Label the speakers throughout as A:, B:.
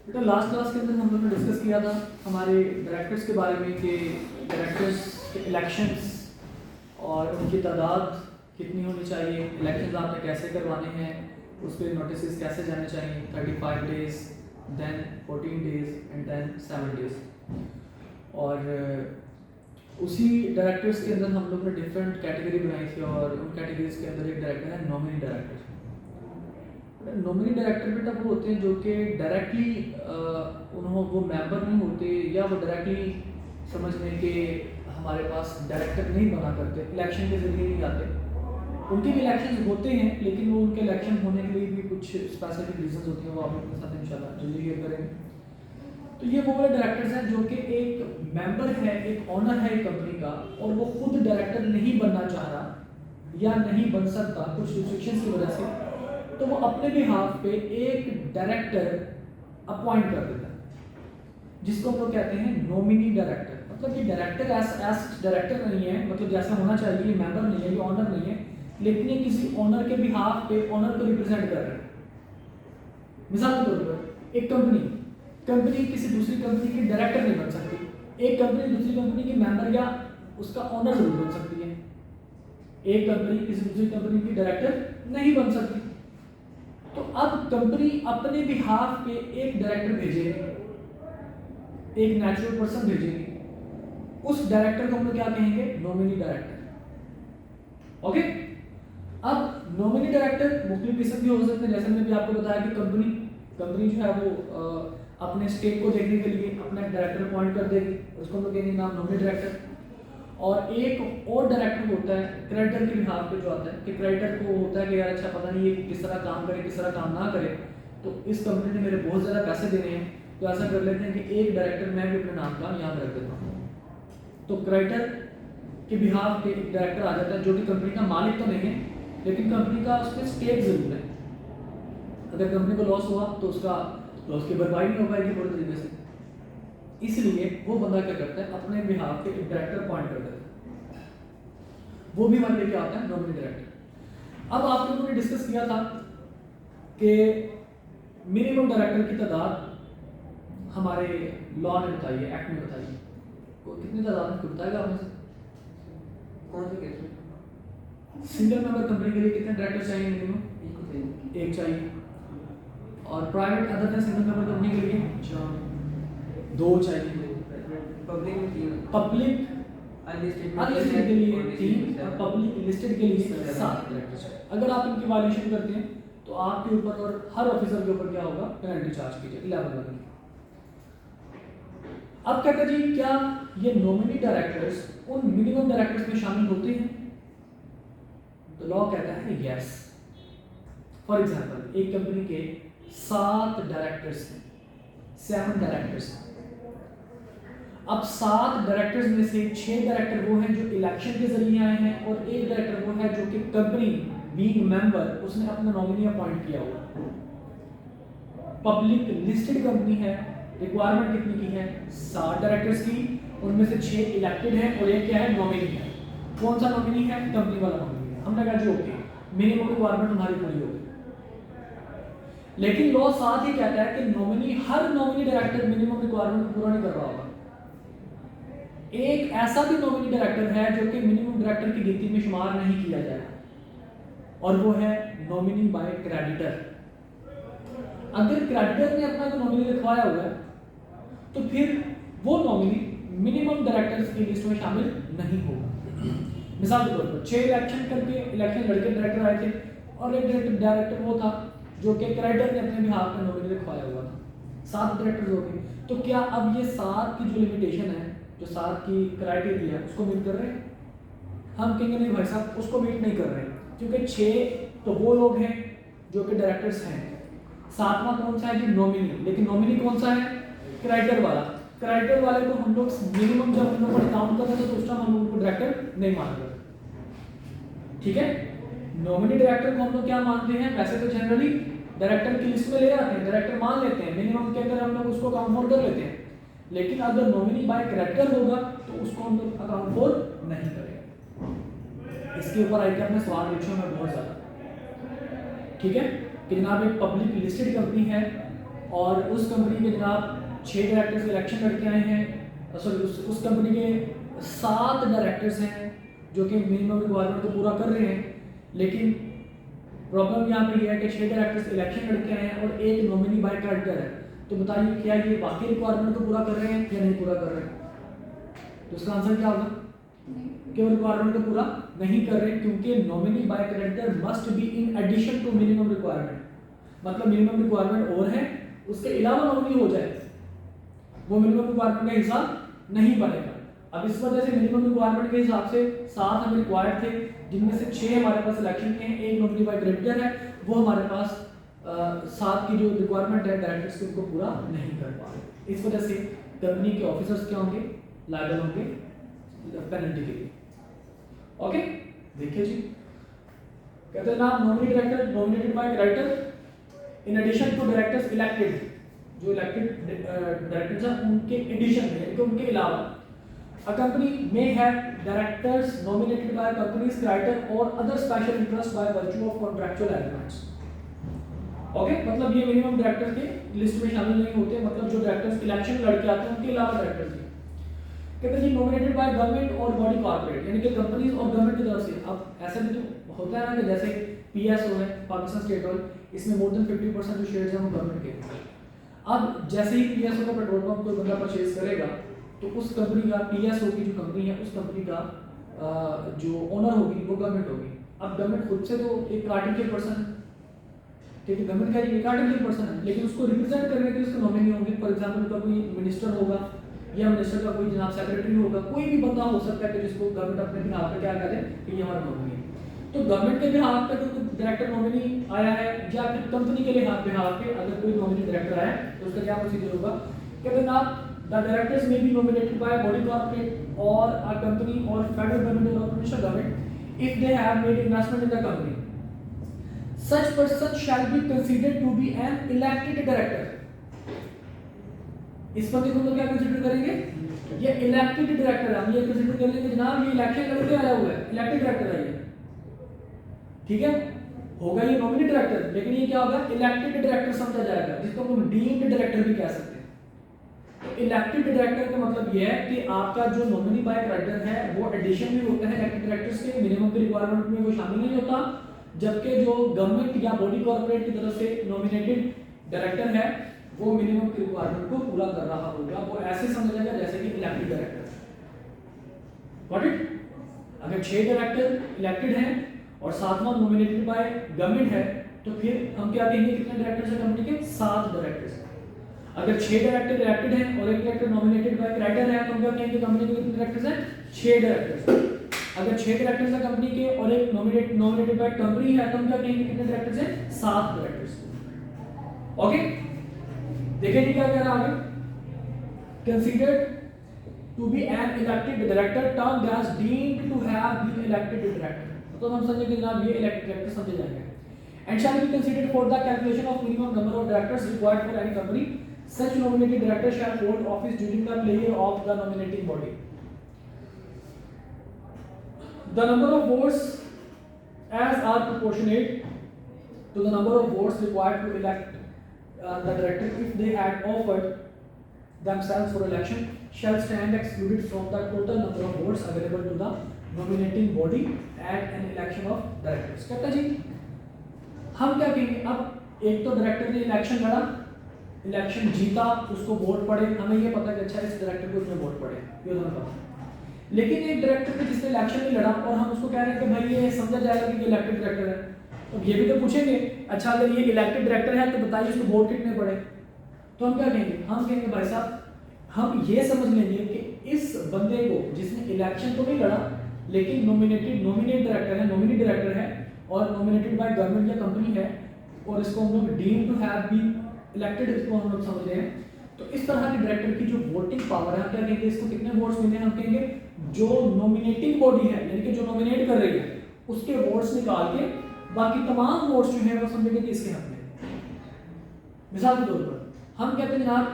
A: बेटा last class के अंदर हम लोग ने डिस्कस किया था हमारे डायरेक्टर्स के बारे में कि डायरेक्टर्स के इलेक्शंस और उनकी तादाद कितनी होनी चाहिए, इलेक्शंस आपने कैसे करवाने हैं, उस पर नोटिस कैसे जाने चाहिए, 35 days, then 14 days and then 7 days. और उसी डायरेक्टर्स के अंदर हम लोग ने डिफरेंट कैटेगरी बनाई थी और उन कैटेगरीज के अंदर एक डायरेक्टर है नॉमिनी डायरेक्टर। नॉमिनी डायरेक्टर बेटा वो होते हैं जो कि डायरेक्टली वो मेंबर नहीं होते या वो डायरेक्टली समझ लें कि हमारे पास डायरेक्टर नहीं बना करते, इलेक्शन के जरिए नहीं आते। उनके भी इलेक्शन होते हैं लेकिन वो उनके इलेक्शन होने के लिए भी कुछ स्पेसिफिक रीजंस होती हैं, वो आप लोगों के साथ इंशाल्लाह जल्दी क्लियर करेंगे। तो ये वो वाले डायरेक्टर्स हैं जो कि एक मेंबर है, एक ऑनर है एक कंपनी का और वो खुद डायरेक्टर नहीं बनना चाह रहा या नहीं बन सकता कुछ रिस्ट्रिक्शंस की वजह से, तो वो अपने बिहाफ पे एक डायरेक्टर अपॉइंट कर देता है जिसको हम लोग कहते हैं नॉमिनी डायरेक्टर। मतलब ये डायरेक्टर एज डायरेक्टर नहीं है, मतलब जैसा होना चाहिए मेंबर नहीं है, ये ऑनर नहीं है, लेकिन ये किसी ऑनर के बिहाफ पे ऑनर को रिप्रेजेंट कर रहे हैं। मिसाल के तौर पर एक कंपनी किसी दूसरी कंपनी की डायरेक्टर नहीं बन सकती, एक कंपनी दूसरी कंपनी की मेंबर या उसका ऑनर जरूर बन सकती है, एक कंपनी किसी दूसरी कंपनी की डायरेक्टर नहीं बन सकती। तो अब कंपनी अपने बिहाफ पे एक डायरेक्टर भेजेगी, एक नेचुरल पर्सन भेजेगी, उस डायरेक्टर को हम लोग क्या कहेंगे? Nominee director. ओके, अब नॉमिनी डायरेक्टर मुख्तलिफ किस्म के हो सकते हैं, जैसे मैंने भी आपको बताया कि कंपनी जो है वो अपने स्टेक को देखने के लिए अपना डायरेक्टर अपॉइंट कर देगी, उसको हम लोग कहेंगे नाम नॉमिनी डायरेक्टर। और एक और डायरेक्टर होता है क्रेडिटर के बिहाफ पे जो आता है कि क्रेडिटर को होता है कि यार अच्छा पता नहीं ये किस तरह काम करे किस तरह काम ना करे, तो इस कंपनी ने मेरे बहुत ज़्यादा पैसे देने हैं, तो ऐसा कर लेते हैं कि एक डायरेक्टर मैं भी अपने नाम का यहाँ पर रख देता हूँ। तो क्रेडिटर के बिहाफ पे एक डायरेक्टर आ जाता है जो कि कंपनी का मालिक तो नहीं है लेकिन कंपनी का उसमें स्टेक जरूर है। अगर कंपनी को लॉस हुआ तो उसका लॉस की भरपाई नहीं हो पाएगी पूरी तरीके से, इसलिए वो बंदा क्या करता है अपने बिहाफ पे एक डायरेक्टर अपॉइंट कर देता है, वो भी हमारे लिए क्या आता है? Nominee director. अब आप लोगों ने डिस्कस किया था कि मिनिमम डायरेक्टर की तादाद हमारे लॉ ने बताई है, एक्ट में बताई है, कितनी तादाद में बताएगा आपने से?
B: कौन से केस में?
A: सिंगल मेंबर कंपनी के लिए कितने डायरेक्टर चाहिए? मिनिमम एक चाहिए। और private other than single member company के लिए 2 चाहिए।
B: पब्लिक में 3,
A: पब्लिक अनलिस्टेड के लिए 3 और पब्लिक लिस्टेड के लिए 7 डायरेक्टर चाहिए। अगर आप इनकी वायलेशन करते हैं तो आपके ऊपर और हर ऑफिसर के ऊपर क्या होगा? पेनल्टी चार्ज की जाएगी 11 लाख की। अब कहते हैं जी क्या ये नॉमिनी डायरेक्टर्स उन मिनिमम डायरेक्टर्स में शामिल होते हैं? तो लॉ कहता है यस। फॉर एग्जांपल एक कंपनी के 7 डायरेक्टर्स हैं, 7 डायरेक्टर्स हैं। अब 7 डायरेक्टर्स में से 6 डायरेक्टर वो हैं जो इलेक्शन के जरिए आए हैं और एक डायरेक्टर वो है जो कि कंपनी बीइंग मेंबर उसने अपना नॉमिनी अपॉइंट किया हुआ। पब्लिक लिस्टेड कंपनी है, रिक्वायरमेंट कितनी की है? 7 डायरेक्टर्स की, उनमें से 6 इलेक्टेड हैं और एक क्या है? नॉमिनी है। कौन सा नॉमिनी है? कंपनी वाला नॉमिनी है। हमने कहा जी ओके, मिनिमम रिक्वायरमेंट हमारी पूरी होगी, लेकिन लॉ साथ ही कहता है कि हर नॉमिनी डायरेक्टर मिनिमम रिक्वायरमेंट को पूरा नहीं कर रहा होगा। एक ऐसा भी नॉमिनी डायरेक्टर है जो कि मिनिमम डायरेक्टर की गिनती में शुमार नहीं किया जाएगा और वो है नॉमिनी बाय क्रेडिटर। अगर क्रेडिटर ने अपना नॉमिनी लिखवाया हुआ है तो फिर वो नॉमिनी मिनिमम डायरेक्टर्स की लिस्ट में शामिल नहीं होगा। मिसाल के तौर पर 6 इलेक्शन लड़के डायरेक्टर आए थे और एक डायरेक्टर वो था जो कि क्रेडिटर ने अपने बिहाफ में नॉमिनी लिखवाया हुआ था। 7 डायरेक्टर्स हो गए, तो क्या अब ये 7 की जो लिमिटेशन है, जो 7 की क्राइटेरिया है, उसको मीट कर रहे हैं? हम कहेंगे नहीं भाई साहब उसको मीट नहीं कर रहे हैं, क्योंकि 6 तो वो लोग हैं जो कि डायरेक्टर्स हैं, 7वां कौन सा है जी? नॉमिनी। लेकिन नॉमिनी कौन सा है? क्रेडिटर वाला। क्रेडिटर वाले को हम लोग मिनिमम जब हम लोग काउंट करते हैं तो उस टाइम हम लोग उनको डायरेक्टर नहीं मान रहे, ठीक है? नॉमिनी डायरेक्टर को हम लोग क्या मानते हैं? वैसे तो जनरली डायरेक्टर की लिस्ट में ले आते हैं, डायरेक्टर मान लेते हैं, मिनिमम के अंदर हम लोग उसको अकाउंट फॉर कर लेते हैं, लेकिन अगर नॉमिनी बाय कैरेक्टर होगा तो उसको हम लोग अकाउंट फॉर नहीं करेंगे। इसके ऊपर आईटीआर में सवाल पूछे मैं बहुत ज़्यादा, ठीक है? कि जनाब एक पब्लिक लिस्टेड कंपनी है और उस कंपनी के जनाब 6 डायरेक्टर्स इलेक्शन लड़के आए हैं, सॉरी उस कंपनी के 7 डायरेक्टर्स हैं जो कि मिनिमम रिक्वायरमेंट को पूरा कर रहे हैं, लेकिन प्रॉब्लम यहाँ पे ये है कि 6 डायरेक्टर्स इलेक्शन लड़के आए हैं और एक नॉमिनी बाय कैरेक्टर है। तो बताइए क्या ये वाकई रिक्वायरमेंट को पूरा कर रहे हैं या नहीं पूरा कर रहे हैं? तो इसका आंसर क्या होगा कि वो रिक्वायरमेंट को पूरा नहीं कर रहे, क्योंकि nominee by character must be in addition to minimum requirement. मतलब मिनिमम रिक्वायरमेंट और है, उसके अलावा नॉमिनी हो जाए, वो मिनिमम रिक्वायरमेंट का हिस्सा नहीं बनेगा। अब इस वजह से मिनिमम रिक्वायरमेंट के हिसाब से 7 हमें रिक्वायर्ड थे, जिनमें से 6 हमारे पास सिलेक्शन के हैं, एक नॉमिनी बाय कैरेक्टर है, वो हमारे पास 7 की जो रिक्वायरमेंट है डायरेक्टर्स की उनको पूरा नहीं कर पा रहे। इस वजह से कंपनी के ऑफिसर्स क्या होंगे, लायबल होंगे पेनल्टी के लिए। ओके, देखिए जी, कहते हैं ना nominee director nominated by character in addition to directors elected, जो इलेक्टेड डायरेक्टर्स हैं उनके एडिशन में, यानी उनके अलावा a company may have directors nominated by company's creditor or other special interest by virtue of contractual agreements। Okay, मतलब ये minimum director के लिस्ट में शामिल नहीं होते, मतलब जो डायरेक्टर्स इलेक्शन लड़के आते हैं उनके अलावा डायरेक्टर्स भी। कहते हैं जी नॉमिनेटेड बाय गवर्नमेंट और बॉडी कॉर्पोरेट, यानी कि कंपनीज और गवर्नमेंट की तरफ से। अब ऐसा भी तो होता है ना कि जैसे पीएसओ है, पाकिस्तान स्टेट ऑयल, इसमें मोर देन 50% जो शेयर्स हैं वो गवर्नमेंट के। अब जैसे ही पीएसओ का पेट्रोल पंप कोई बंदा परचेज करेगा तो उस कंपनी का, पीएसओ की जो कंपनी है उस कंपनी का जो ओनर होगी वो गवर्नमेंट होगी। अब गवर्नमेंट खुद से तो एक आर्टिकल पर्सन, ठीक है, गवर्नमेंट का एक आर्टिकल पर्सन है, लेकिन उसको रिप्रेजेंट करने के लिए उसके नॉमिनी होंगे। फॉर एग्जांपल उनका कोई मिनिस्टर होगा या मिनिस्टर का कोई जनाब सेक्रेटरी होगा, कोई भी बंदा हो सकता है कि जिसको गवर्नमेंट अपने बिहाफ पे क्या करे कि ये हमारा नॉमिनी है। तो गवर्नमेंट के बिहाफ पे कोई डायरेक्टर नॉमिनी आया है या फिर कंपनी के बिहाफ पे अगर कोई नॉमिनी डायरेक्टर आया है तो उसका क्या प्रोसीजर होगा? कहते हैं आप the directors may be nominated by a body corporate or a company or federal government or provincial government if they have made investment in the company. Such person shall be considered to be an elected director। इस बंदे को क्या consider करेंगे? ये elected director है, हम ये consider कर लेंगे जनाब ये इलेक्शन लड़के आया हुआ है, इलेक्टेड डायरेक्टर है ये, ठीक है, होगा ये नॉमिनी डायरेक्टर, लेकिन ये क्या होगा? इलेक्टेड डायरेक्टर समझा जाएगा, जिसको हम डीम्ड डायरेक्टर भी कह सकते हैं। इलेक्टेड डायरेक्टर का मतलब यह है कि आपका जो नॉमिनी बाय कैरेक्टर है वो एडिशन में होता है इलेक्टेड डायरेक्टर्स के, मिनिमम की रिक्वायरमेंट में वो शामिल नहीं होता। जबकि जो गवर्नमेंट या बॉडी कॉर्पोरेट की तरफ से नॉमिनेटेड डायरेक्टर है वो मिनिमम की रिक्वायरमेंट को पूरा कर रहा होगा, वो ऐसे समझा जाएगा जैसे कि इलेक्टेड डायरेक्टर। Got it? अगर 6 डायरेक्टर इलेक्टेड हैं और 7वां नॉमिनेटेड बाय गवर्नमेंट है तो फिर हम क्या कहेंगे कितने डायरेक्टर्स हैं कंपनी के? 7 डायरेक्टर्स। अगर 6 डायरेक्टर इलेक्टेड हैं और एक डायरेक्टर नॉमिनेटेड बाय कैरेक्टर है तो हम क्या कहेंगे कंपनी के कितने डायरेक्टर्स हैं? 6 डायरेक्टर्स। अगर 6 डायरेक्टर्स हैं कंपनी के और एक नॉमिनेटेड बाय कंपनी है तो हम क्या कहेंगे कितने डायरेक्टर्स हैं? 7 डायरेक्टर्स। ओके, देखिए जी क्या कह रहा है आगे, considered to be an elected director termed as deemed to have been elected director. तो हम समझेंगे जनाब ये इलेक्टेड डायरेक्टर समझे जाएंगे। And shall be considered for the calculation of minimum number of directors required for any company. Such nominated director shall hold office during the tenure of the nominating body. The number of votes as are proportionate to the number of votes required to elect the director if they had offered themselves for election shall stand excluded from the total number of votes available to the nominating body at an election of directors। कहता जी हम क्या कहेंगे, अब एक तो director ने election लड़ा, election जीता, उसको वोट पड़े, हमें ये पता कि अच्छा इस डायरेक्टर को इतने वोट पड़े, ये हमें पता। लेकिन एक डायरेक्टर ने जिसने इलेक्शन नहीं लड़ा और हम उसको कह रहे हैं कि भाई ये समझा जाएगा कि ये इलेक्टेड डायरेक्टर है, तो ये भी तो पूछेंगे अच्छा अगर ये इलेक्टेड डायरेक्टर है तो बताइए इसको वोट कितने पड़े। तो हम क्या कहेंगे? हम कहेंगे भाई साहब हम ये समझ लेंगे कि इस बंदे को जिसने इलेक्शन तो नहीं लड़ा लेकिन नॉमिनेट डायरेक्टर है, नॉमिनी डायरेक्टर है और नॉमिनेटेड बाय गवर्नमेंट या कंपनी है और इसको हम लोग deem to have been elected इसको हम लोग समझ रहे हैं। तो इस तरह के डायरेक्टर की जो वोटिंग पावर है हम क्या कहेंगे, इसको कितने वोट्स मिले? हम कहेंगे जो नॉमिनेटिंग बॉडी है यानी कि जो नॉमिनेट कर रही है उसके वोट्स निकाल के बाकी तमाम वोट्स जो है वो समझेंगे कि इसके हक में। मिसाल के तौर पर हम कहते हैं जनाब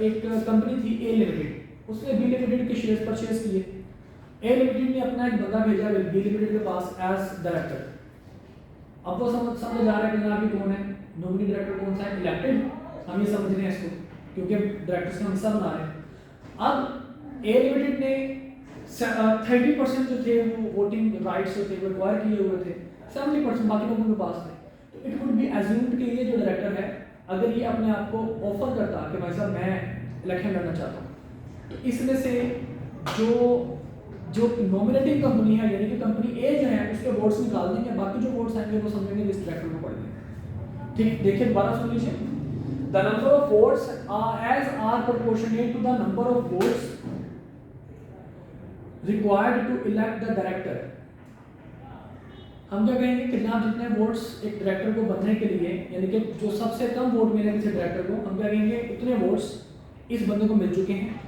A: एक कंपनी थी ए लिमिटेड, उसने बी लिमिटेड के शेयर्स परचेज किए। ए लिमिटेड ने अपना एक बंदा भेजा बी लिमिटेड के पास एज डायरेक्टर। अब वो समझ जा रहा है कि जनाब ये कौन है, नॉमिनी डायरेक्टर कौन सा है? इलेक्टेड। हम ये समझ रहे हैं इसको, क्योंकि डायरेक्टर्स का हिस्सा बना रहे हैं। अब ए लिमिटेड ने 30% जो थे वो वोटिंग राइट्स जो थे वो एक्वायर किए हुए थे, 70% बाकी लोगों के पास थे। तो इट वुड बी एज्यूम्ड कि ये जो डायरेक्टर है अगर ये अपने आप को ऑफर करता कि भाई साहब मैं इलेक्शन लड़ना चाहता हूँ, तो इसमें से जो नॉमिनेटिंग कंपनी है यानी कि कंपनी ए जो है उसके वोट्स निकाल देंगे, बाकी जो वोट्स आएंगे वो समझेंगे इस डायरेक्टर में पड़ गए। ठीक, देखिए दोबारा सुन लीजिए। The number of votes are proportionate to the number of votes required to elect the director. हम क्या कहेंगे कि जनाब जितने वोट्स एक डायरेक्टर को बनने के लिए यानी कि जो सबसे कम वोट मिले किसी डायरेक्टर को, हम क्या कहेंगे इतने वोट्स इस बंदे को मिल चुके हैं।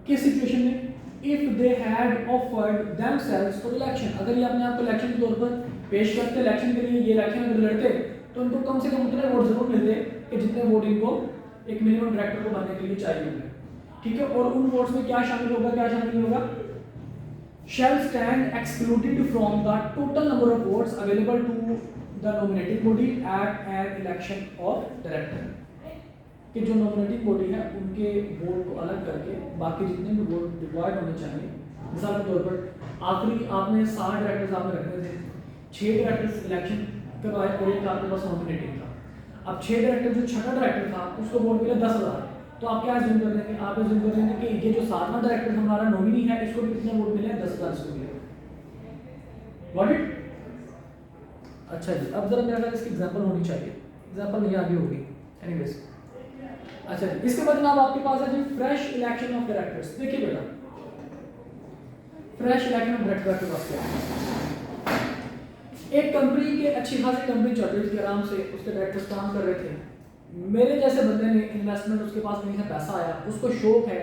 A: किस सिचुएशन में? If they had offered themselves for election, अगर ये अपने आप को इलेक्शन के तौर पर पेश करते इलेक्शन के लिए, ये इलेक्शन अगर लड़ते तो इनको कम से कम उतने वोट जरूर मिलते कि जितने वोट इनको एक मिनिमम डायरेक्टर को बनने के लिए चाहिए होंगे। ठीक है, और उन वोट्स में क्या शामिल होगा, क्या शामिल होगा? shall stand excluded from the total number of votes available to the nominating body at an election of director। कि जो नॉमिनेटिंग बॉडी है उनके वोट को अलग करके बाकी जितने भी वोट रिक्वायर्ड होने चाहिए, मिसाल के तौर पर आखिरी आपने 60 डायरेक्टर्स आपने रखने थे, 6 डायरेक्टर्स इलेक्शन करवाए और एक आपके पास नॉमिनेटिंग था। अब 6 डायरेक्टर जो छठा डायरेक्टर था उसको वोट मिले 10,000, तो आप क्या अज्यूम कर लेंगे? आप अज्यूम कर लेंगे कि ये जो 7वां डायरेक्टर हमारा नॉमिनी है इसको भी कितने वोट मिले? 10,000 इसको मिले। Got it? अच्छा जी, अब जरा मेरा इसकी एग्जांपल होनी चाहिए, एग्जांपल नहीं आगे होगी एनीवेज। अच्छा जी, इसके बाद जनाब आपके पास है जी फ्रेश इलेक्शन ऑफ डायरेक्टर्स। देखिए बेटा, फ्रेश इलेक्शन ऑफ डायरेक्टर के पास क्या है? एक कंपनी के अच्छी खासी कंपनी चल रही थी, आराम से उसके डायरेक्टर्स काम कर रहे थे। मेरे जैसे बंदे ने इन्वेस्टमेंट, उसके पास कहीं से पैसा आया, उसको शौक है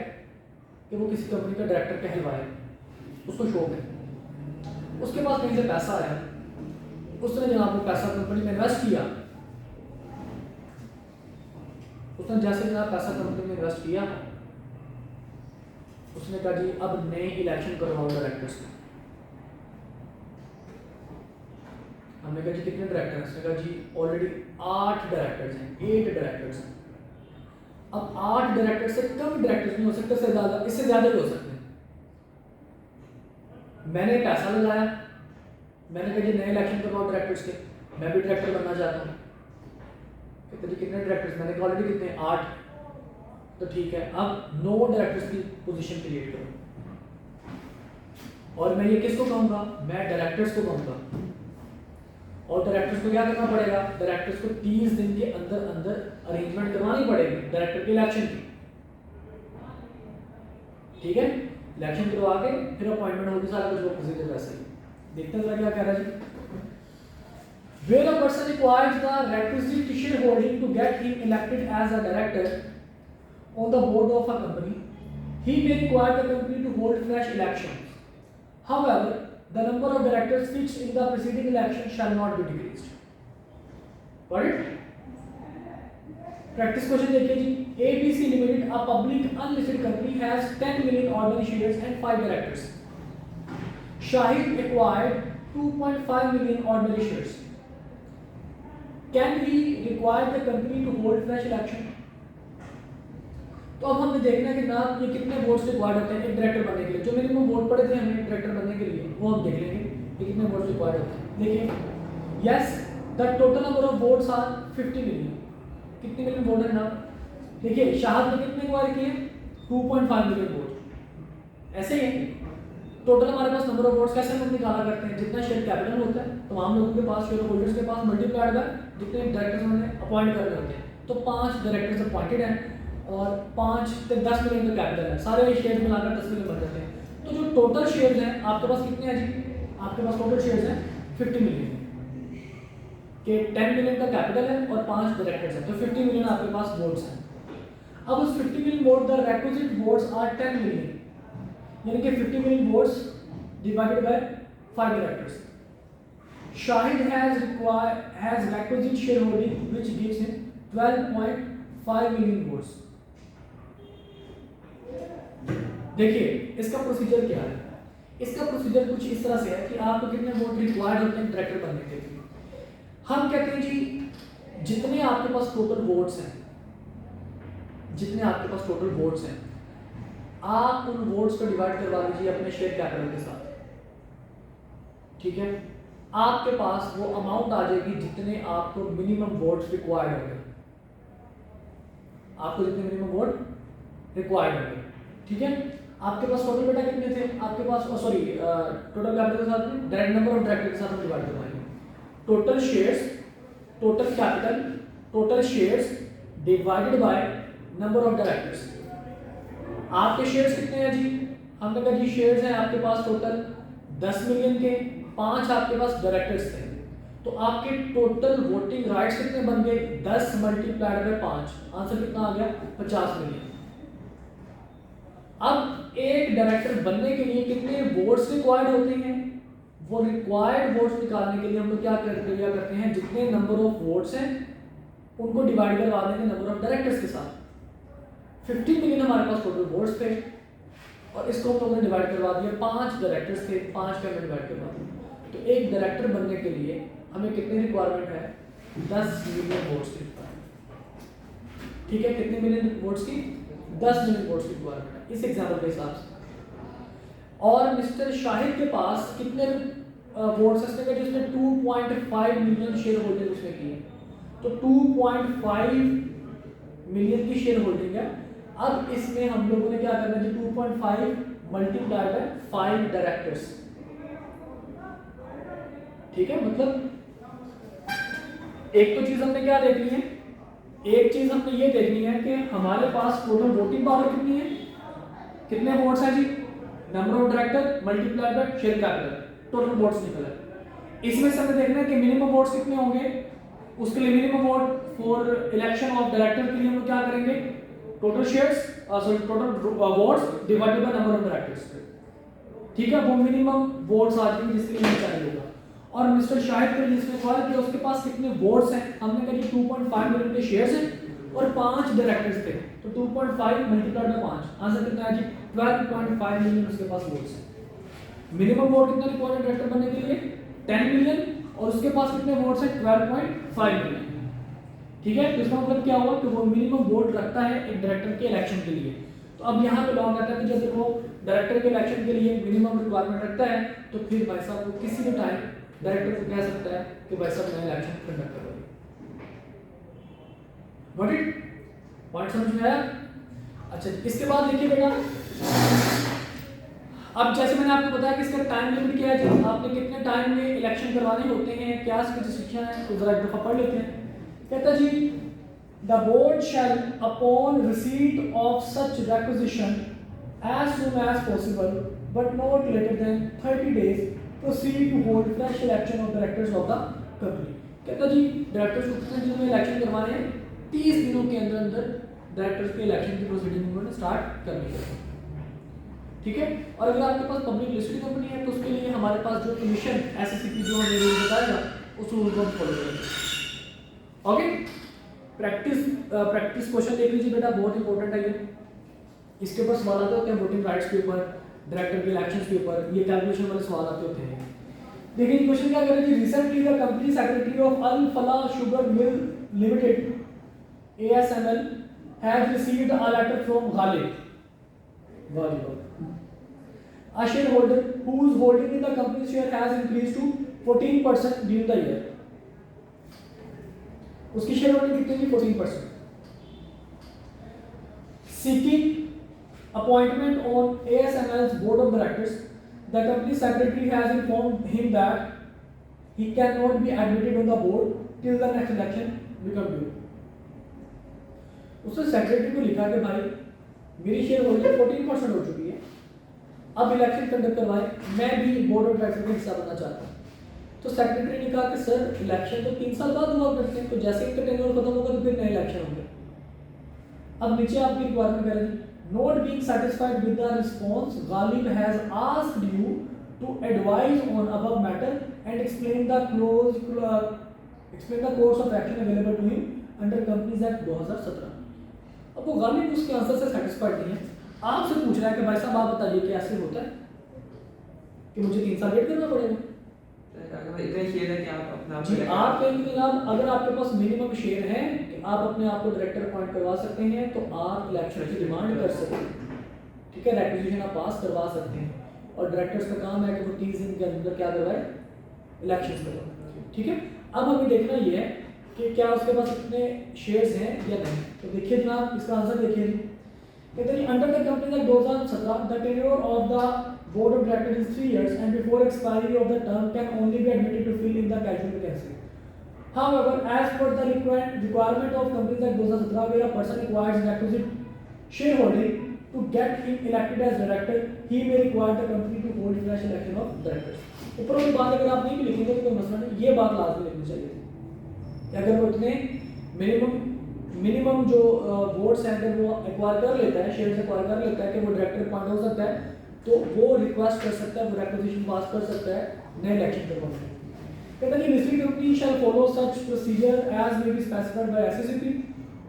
A: कि वो किसी कंपनी का डायरेक्टर कहलवाए, उसको शौक है, उसके पास कहीं से पैसा आया, उसने जनाब वो पैसा कंपनी में इन्वेस्ट किया। उसने जैसे जनाब पैसा कंपनी में इन्वेस्ट किया, उसने कहा जी अब नए इलेक्शन करवाओ डायरेक्टर्स को। हमने कहा जी कितने डायरेक्टर हैं? उसने कहा जी ऑलरेडी 8 डायरेक्टर्स हैं, 8 डायरेक्टर्स हैं। अब 8 डायरेक्टर से कम डायरेक्टर्स नहीं हो सकते, से ज़्यादा, इससे ज़्यादा भी हो सकते हैं। मैंने पैसा लगाया, मैंने कहा जी नए इलेक्शन करवाओ डायरेक्टर्स के, मैं भी डायरेक्टर बनना चाहता हूँ। कहते जी कितने डायरेक्टर्स? मैंने कहा ऑलरेडी कितने? 8। तो ठीक है, अब 9 डायरेक्टर्स की पोजीशन क्रिएट करो। और मैं ये किसको कहूँगा? मैं डायरेक्टर्स को कहूँगा। और डायरेक्टर्स को क्या करना पड़ेगा? डायरेक्टर्स को 30 दिन के अंदर अंदर अरेंजमेंट करवानी पड़ेगी डायरेक्टर के इलेक्शन की। ठीक है, इलेक्शन करवा के फिर अपॉइंटमेंट होगी, सारा कुछ वो प्रोसीजर वैसे ही। देखते हैं क्या कह रहा है जी। Where a person requires the requisite shareholding to get him elected as a director on the board of a company, he may require the company to hold fresh elections. However, the number of directors fixed in the preceding election shall not be decreased. Got it? Practice question देखिए जी। ABC Limited, a public unlisted company, has 10 million ordinary shares and 5 directors. Shahid acquired 2.5 million ordinary shares. Can we require the company to hold fresh election? तो अब हमने देखना है कि ना ये कितने वोट्स रिक्वायर्ड होते हैं एक डायरेक्टर बनने के लिए। जो मिनिमम वोट पड़े थे हमें डायरेक्टर बनने के लिए, वो हम देख लेंगे कि कितने वोट्स रिक्वायर्ड होते हैं। देखिए, yes the total number of votes are 50 million. कितने मिलियन वोट है ना? देखिए शाहद ने कितने एक्वायर किए? 2.5 मिलियन वोट। ऐसे ही टोटल हमारे पास नंबर ऑफ वोट्स कैसे हम निकाला करते हैं? जितना शेयर कैपिटल होता है तमाम लोगों के पास, शेयर होल्डर्स के पास, मल्टीप्लाइड बाय जितने डायरेक्टर्स उन्होंने अपॉइंट करने होते हैं। तो 5 डायरेक्टर्स अपॉइंटेड हैं और 5 से 10 मिलियन का कैपिटल है, सारे शेयर मिलाकर 10 मिलियन बन जाते हैं। तो जो टोटल शेयर्स हैं आपके पास कितने हैं जी? आपके पास टोटल शेयर्स हैं 50 मिलियन के 10 मिलियन का कैपिटल है और 5 डायरेक्टर्स हैं, तो 50 मिलियन आपके पास वोट्स हैं। अब उस 50 million vote the requisite votes are 10 million, यानी कि 50 million votes divided by 5 directors. Shahid has requisite shareholding which gives him 12.5 million votes. देखिए इसका प्रोसीजर क्या है? इसका प्रोसीजर कुछ इस तरह से है कि आपको कितने वोट रिक्वायर्ड होते हैं डायरेक्टर बनने के लिए। हम कहते हैं जी जितने आपके पास टोटल वोट्स हैं जितने आपके पास टोटल वोट्स हैं, आप उन वोट्स को डिवाइड करवा दीजिए अपने शेयर कैपिटल के साथ। ठीक है, आपके पास वो अमाउंट आ जाएगी जितने आपको मिनिमम वोट्स रिक्वायर्ड होंगे, आपको जितने मिनिमम वोट रिक्वायर्ड होंगे। ठीक है, आपके पास टोटल बेटा कितने थे आपके पास, सॉरी टोटल कैपिटल के साथ में डायरेक्ट नंबर ऑफ डायरेक्टर के साथ हम डिवाइड करवाएंगे। Total shares, total capital, total shares divided by number of directors. आपके शेयर्स कितने हैं जी, हमने कहा जी शेयर्स हैं आपके पास टोटल 10 मिलियन के, 5 आपके पास डायरेक्टर्स थे, तो आपके टोटल वोटिंग राइट्स कितने बन गए, 10 मल्टीप्लाइड बाय 5, आंसर कितना आ गया 50 मिलियन। अब एक डायरेक्टर बनने के लिए कितने वोट्स रिक्वायर्ड होते हैं, वो रिक्वायर्ड वोट्स निकालने के लिए हम लोग क्या करते हैं, जितने नंबर ऑफ वोट्स हैं उनको डिवाइड करवा देंगे नंबर ऑफ डायरेक्टर्स के साथ। 50 मिलियन हमारे पास टोटल वोट्स थे और इसको हम लोगों ने डिवाइड करवा दिया, 5 डायरेक्टर्स थे, 5 का डिवाइड करवा दिया। तो एक डायरेक्टर बनने के लिए हमें कितनी रिक्वायरमेंट है, 10 मिलियन वोट्स की रिक्वायरमेंट। ठीक है, कितने मिलियन वोट्स की, 10 मिलियन वोट्स की रिक्वायरमेंट है इस एग्जाम्पल के हिसाब से। और मिस्टर शाहिद के पास कितने वोट्स हैं, जिसने 2.5 मिलियन शेयर होल्डिंग उसने की है, तो 2.5 मिलियन की शेयर होल्डिंग है। अब इसमें हम लोगों ने क्या करना है, 2.5 मल्टीप्लाई बाय 5 डायरेक्टर्स। ठीक है, मतलब एक तो चीज हमने क्या देखनी है, एक चीज हमने ये देखनी है कि हमारे पास टोटल वोटिंग पावर कितनी है, कितने वोट्स हैं जी, number of director multiply by share capital, total votes निकला है। इसमें से हमें देखना है कि मिनिमम वोट्स कितने होंगे, उसके लिए minimum vote for election of director के लिए हम क्या करेंगे, total shares sorry total votes divided by number of directors. ठीक है, वो मिनिमम वोट्स आ जाएंगे जिसके लिए चाहिए होगा। और मिस्टर शाहिद को जिसने सवाल किया उसके पास कितने वोट्स हैं, हमने कहा कि 2.5 मिलियन के शेयर्स हैं और 5 डायरेक्टर्स थे, तो 2.5 मल्टीप्लाइड बाय 5, आंसर कितना है जी 12.5 मिलियन उसके पास वोट्स हैं। मिनिमम वोट कितना रिक्वायर्ड डायरेक्टर बनने के लिए 10 मिलियन और उसके पास कितने वोट्स हैं 12.5 मिलियन। ठीक है, तो इसका मतलब क्या हुआ कि वो मिनिमम वोट रखता है एक डायरेक्टर के इलेक्शन के लिए। तो अब यहाँ पे लॉ कहता है कि जब वो डायरेक्टर के इलेक्शन के लिए मिनिमम रिक्वायरमेंट रखता है तो फिर भाई साहब वो किसी भी टाइम डायरेक्टर को कह सकता है कि भाई साहब मैं इलेक्शन कंडक्ट करूँगा। गॉट इट, पॉइंट समझ में आया। अच्छा, इसके बाद देखिए बेटा, अब जैसे मैंने आपको बताया कि इसका टाइम लिमिट क्या है जी, आपने कितने टाइम में इलेक्शन करवाने होते हैं, क्या इसकी रिस्ट्रिक्शन है, तो जरा एक दफा पढ़ लेते हैं। कहता जी the board shall upon receipt of such requisition as soon as possible but not later than 30 days proceed to hold fresh election of directors of the company. कहता जी डायरेक्टर्स को कितने दिनों में इलेक्शन करवाने हैं, 30 दिनों के अंदर अंदर डायरेक्टर्स के इलेक्शन की प्रोसीडिंग उन्होंने स्टार्ट करनी है। ठीक है, और अगर आपके पास पब्लिक लिस्टेड कंपनी है तो उसके लिए हमारे पास जो कमीशन एसएससीपी जो हमें रूल बताएगा उस रूल को हम फॉलो करेंगे। ओके, प्रैक्टिस क्वेश्चन देख लीजिए बेटा, बहुत इंपॉर्टेंट है ये। इसके ऊपर सवाल आते होते हैं वोटिंग राइट्स के ऊपर, डायरेक्टर के इलेक्शंस के ऊपर, ये कैलकुलेशन वाले सवाल आते होते हैं। देखिए क्वेश्चन क्या कह रहे हैं, recently the company secretary of Al Falah sugar mill limited ASML has received a letter from Ghalib, a shareholder whose holding in the company's share has increased to 14% during the year. उसकी शेयर होल्डिंग कितनी थी 14%। Seeking appointment on ASML's board of directors, the company secretary has informed him that he cannot be admitted on the board till the next election become due. उसने secretary को लिखा कि भाई मेरी share holding 14% हो चुकी है, अब इलेक्शन कंडक्ट करवाएं, मैं भी बोर्ड ऑफ डायरेक्टर का हिस्सा बनना चाहता हूँ। तो सेक्रेटरी ने कहा कि सर इलेक्शन तो 3 साल बाद हुआ करते हैं, तो जैसे ही टेन्योर खत्म होगा तो फिर नए इलेक्शन होंगे। अब नीचे आपकी रिक्वायरमेंट कह रही है, not being satisfied with the response Ghalib has asked you to advise on above matter and explain the course of action available to him under companies act 2017। अब वो गालिब उसके आंसर से सेटिस्फाइड नहीं है, आपसे पूछ रहा है कि भाई साहब आप बताइए कैसे होता है कि मुझे 3 साल वेट करना पड़ेगा,
B: अगर इतने शेयर है कि आप अपना
A: जी आप कहेंगे कि जनाब अगर आपके पास मिनिमम शेयर है कि आप अपने आप को डायरेक्टर अपॉइंट करवा सकते हैं तो आप इलेक्शन की डिमांड कर सकते हैं, ठीक है, रेक्विजिशन आप पास करवा सकते हैं और डायरेक्टर्स का काम है कि वो 30 दिन के अंदर क्या करवाए, इलेक्शंस करवाए, ठीक है। अब हमें देखना ये है कि क्या उसके पास इतने शेयर्स हैं या नहीं। तो देखिए जनाब इसका आंसर देखिए, कहते हैं under the company act 2017 the tenure of the board of directors is 3 years and before expiry of the term can only be admitted to fill in the casual vacancy. However, as per the requirement of Companies Act 2017, where a person requires requisite shareholding to get him elected as director, he may require the company to hold fresh election of directors. ऊपर वाली बात अगर आप नहीं भी लिखेंगे तो कोई मसला नहीं, ये बात लाजमी लिखनी चाहिए थी कि अगर वो इतने मिनिमम जो वोट्स हैं अगर वो एक्वायर कर लेता है, शेयर एक्वायर कर लेता है कि वो डायरेक्टर अपॉइंट हो सकता है तो वो रिक्वेस्ट कर सकता है, वो रिक्वेजिशन पास कर सकता है नए इलेक्शन करवाने। कहता है कि listed company shall follow such procedure as may be specified by SCCP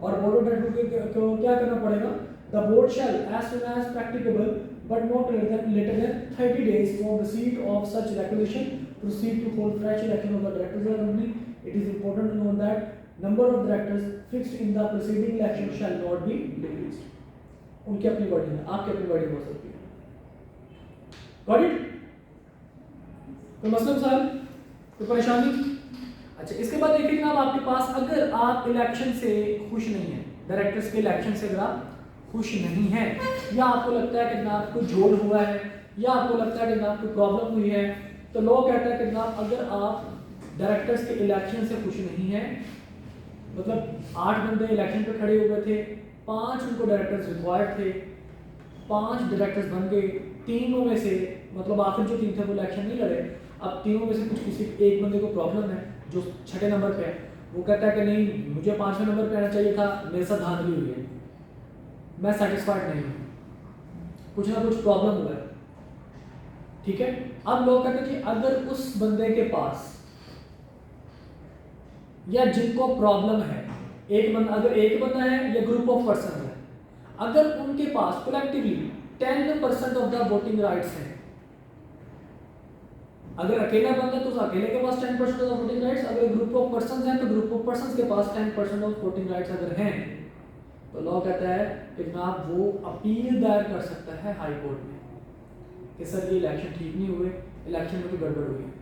A: और बोर्ड ऑफ डायरेक्टर्स को क्या करना पड़ेगा, the board shall as soon as practicable but not later than 30 days from receipt of such requisition proceed to hold fresh election of the directors of the company. It is important to know that number of directors fixed in the preceding election shall not B decreased. उनकी अपनी wording है, आपकी अपनी wording हो सकती है। Got it? कोई मसला सर, कोई परेशानी? अच्छा इसके बाद देखिए जनाब आपके पास अगर आप इलेक्शन से खुश नहीं है, डायरेक्टर्स के इलेक्शन से अगर आप खुश नहीं है या आपको लगता है कि जनाब कोई झोल हुआ है या आपको लगता है कि जनाब कोई प्रॉब्लम हुई है, तो लोग कहते हैं कि जनाब अगर आप डायरेक्टर्स के इलेक्शन से खुश नहीं है, मतलब 8 बंदे इलेक्शन पे खड़े हुए थे, 5 उनको डायरेक्टर्स रिक्वायर्ड थे, 5 डायरेक्टर्स बन गए, तीनों में से मतलब आखिर जो 3 थे वो इलेक्शन नहीं लड़े, अब तीनों में से कुछ किसी एक बंदे को प्रॉब्लम है जो 6ठे नंबर पे है, वो कहता है कि नहीं मुझे 5वें नंबर पे आना चाहिए था, मेरे साथ धांधली हुई है, मैं सेटिस्फाइड नहीं हूँ, कुछ ना कुछ प्रॉब्लम हुआ है, ठीक है। अब लोग कहते हैं कि अगर उस बंदे के पास या जिनको प्रॉब्लम है अगर एक बंदा है या ग्रुप ऑफ पर्सन है, अगर उनके पास collectively 10% of the voting rights हैं, अगर अकेला बंदा तो उस अकेले के पास 10% ऑफ वोटिंग राइट्स, अगर ग्रुप ऑफ पर्संस हैं तो ग्रुप ऑफ पर्संस के पास 10% ऑफ वोटिंग राइट्स अगर हैं तो लॉ कहता है कि जनाब वो अपील दायर कर सकता है हाई कोर्ट में कि सर ये इलेक्शन ठीक नहीं हुए, इलेक्शन में कोई गड़बड़ हुई।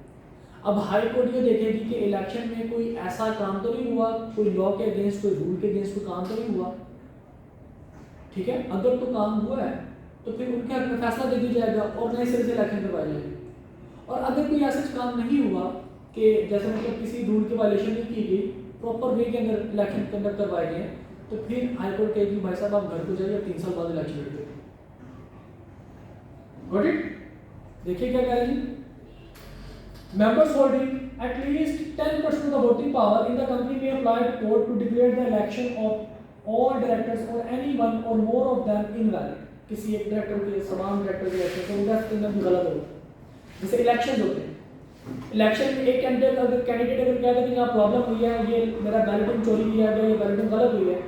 A: अब हाई कोर्ट ये देखेगी कि इलेक्शन में कोई ऐसा काम तो नहीं हुआ, कोई लॉ के अगेंस्ट, कोई रूल के अगेंस्ट कोई काम तो नहीं हुआ, ठीक है। अगर तो काम हुआ है तो फिर उनके हक में फैसला दे दिया जाएगा और नए सिरे से इलेक्शन करवाई जाएगी। और अगर कोई ऐसा काम नहीं हुआ कि जैसे मतलब किसी रूल की वायलेशन नहीं की गई, प्रॉपर वे के अंदर इलेक्शन कंडक्ट करवाए गए, तो फिर हाईकोर्ट कहेगी भाई साहब आप घर को जाइए, 3 साल बाद इलेक्शन लड़िए। Got it? देखिए क्या कह रहे हैं, members holding at least 10% of the voting power in the company may apply to court to declare the election of all directors or any one or more of them invalid। किसी एक director के समान director के election तो उनका statement भी गलत होगा। जैसे इलेक्शन होते हैं, इलेक्शन में एक कैंडिडेट अगर कहता है कि यहाँ प्रॉब्लम हुई है, ये मेरा बैलेटिंग चोरी किया गया, ये बैलेटिंग गलत हुई है,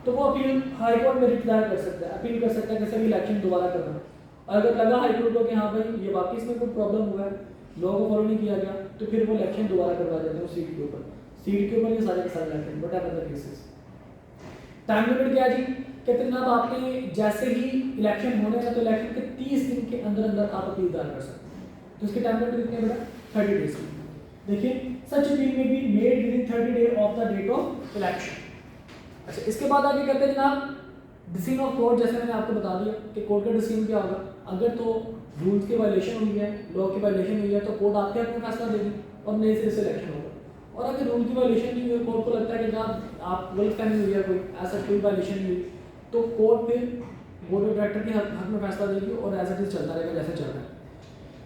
A: तो वो अपील हाई कोर्ट में रिट दायर कर सकता है, अपील कर सकता है कि सर इलेक्शन दोबारा करना। और अगर लगा हाई कोर्ट को कि हाँ भाई ये वाकई इसमें कोई प्रॉब्लम हुआ है, लोगों को फॉलो नहीं किया गया, तो फिर वो इलेक्शन दोबारा करवा देते हैं सीट के ऊपर, ये सारे के सारे election but other cases. Time limit क्या है जी, कहते हैं आपने जैसे ही इलेक्शन होने हैं तो इलेक्शन के 30 दिन के अंदर अंदर आप अपील दायर कर सकते हैं, तो इसके टाइम लिमिट कितने बड़ा 30 डेज की। देखिए सच अपील में be made within 30 day of the date of election. अच्छा इसके बाद आगे कहते हैं जनाब डिसीजन ऑफ कोर्ट, जैसे मैंने आपको बता दिया कि कोर्ट का डिसीजन क्या होगा, अगर तो रूल्स की वायलेशन हुई है, लॉ की वायलेशन हुई है तो कोर्ट आपके हक में फैसला देगी और नए सिरे से इलेक्शन होगा। और अगर रूल की वायलेशन नहीं हुई, कोर्ट को लगता है कि जनाब आप गलतफहमी हुई है, कोई ऐसा कोई वायलेशन नहीं हुई, तो कोर्ट फिर बोर्ड ऑफ डायरेक्टर के हक में फैसला देगी और एज इट इज चलता रहेगा जैसे चल रहा है।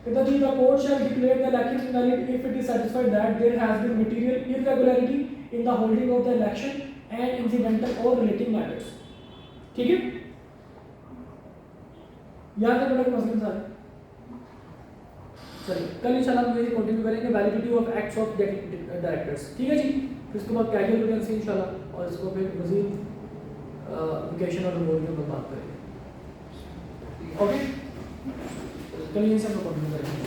A: The court shall declare the election invalid if it is satisfied that there has been material irregularity in the holding of the election and incidental or relating matters। ठीक है, यहाँ तक बड़ा मसले सारे। चलिए कल इंशाल्लाह हम ये कंटिन्यू करेंगे validity of acts of directors, ठीक है जी। फिर उसके बाद कैजुअल वैकेंसी इंशाल्लाह और इसको फिर मजीद वेकेशन और रिवॉर्ड में बात करेंगे। ओके, कल यहीं से हम कंटिन्यू करेंगे।